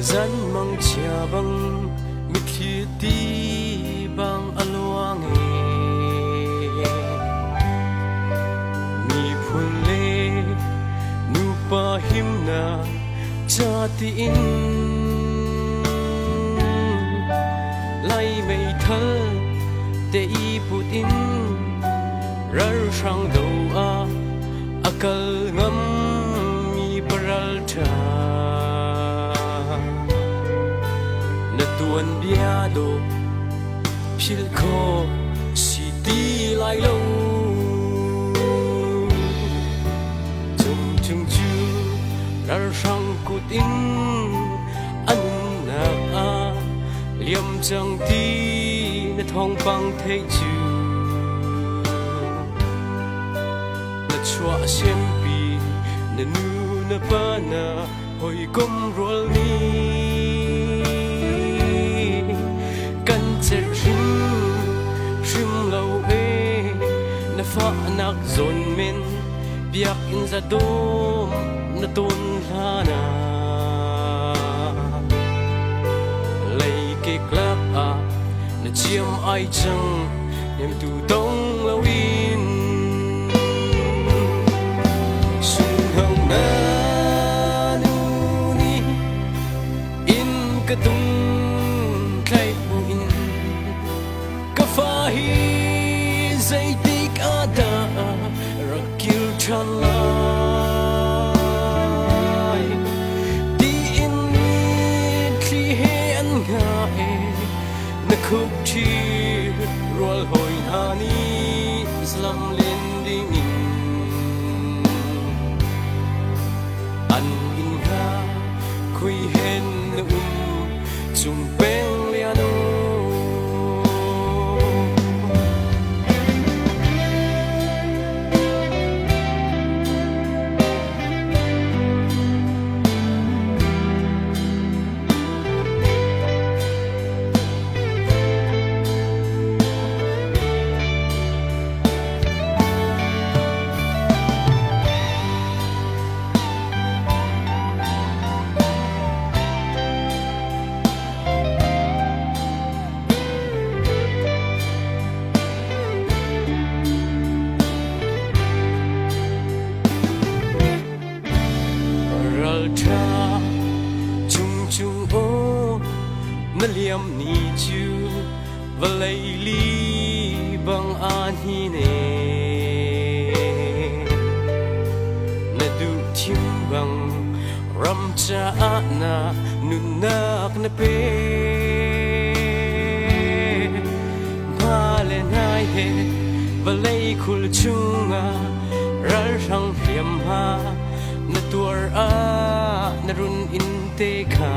dân mang chia bằng mít khi ti bằng aloang mi phun le nu pa him na cha ti in lai mei thal te i put in rar sang do a akal ngam mi paral tha na tuan bia do phil kho si ti lai lo chung chung chu rar sang kut in an na a liam chang ti na thong pang thei chu na chua xiêm pi na nu na pa na hoi kom rol ni kan cher rim rim lo e na fa nak zon men biak in za dom na ton hana lei ke klap a na chiam ai chang nem tu dong lo in sun hong na nu ni in ka tung khai bu in ka fa hi zai tik ada rakil chan lai di in khi he an nga e na khúc chi roal hoi hani islam len ding in an in ha khui hen na chung beng liano chung chung o na liam ni chu valai li bang an hi ne na du thim bang ram cha na nun nak na pe ma le nai he valai khul chunga rar sang hiam ha na tuar a na run in te kha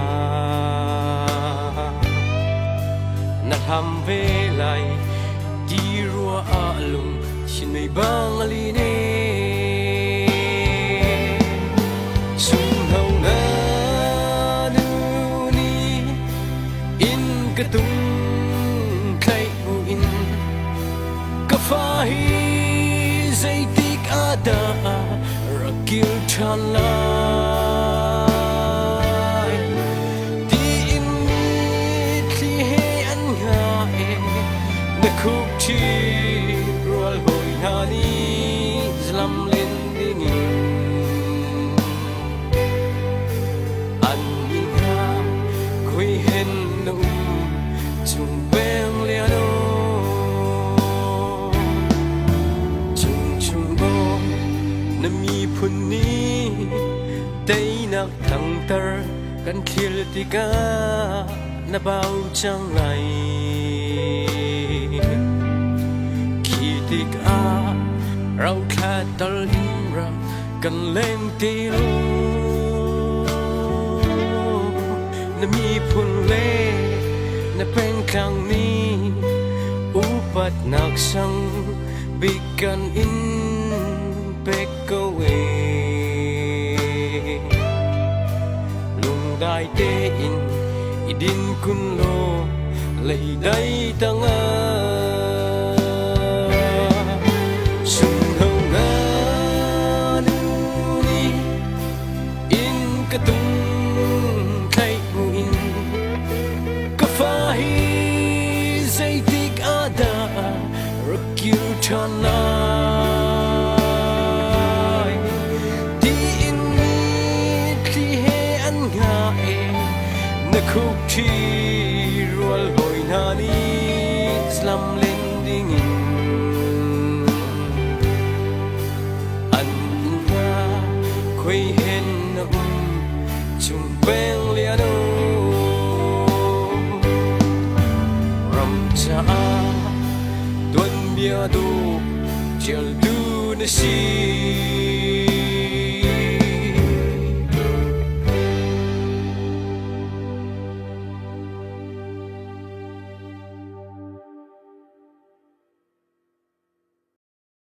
na tham ve lai ti rua a lung xin mei bang ali ne sung hau na nu ni in ka tung khai bu in ka fa hi zai tik ada rakil chan lai di in khi he an nga e na khúc chi roal hoi hani islam len ding an in ha khui hen no chung beng liano chung chung bo na mi phun ni tay nak thang tar kan khil ti ka na bao chang lai khi ti ka rau kha tar in ra kan leng ti lu na mi phun le na pen klang ni upat nak sang bikan in back away lung dai te in idin kun lo lei dai tanga sung hau na nu ni in ka tung khai bu in kanai di ini klihe an ngai na khuk thi rual hoi na ni slam lending in an na khoi hen na chung beng liano ram cha tuần bia du chiều du na si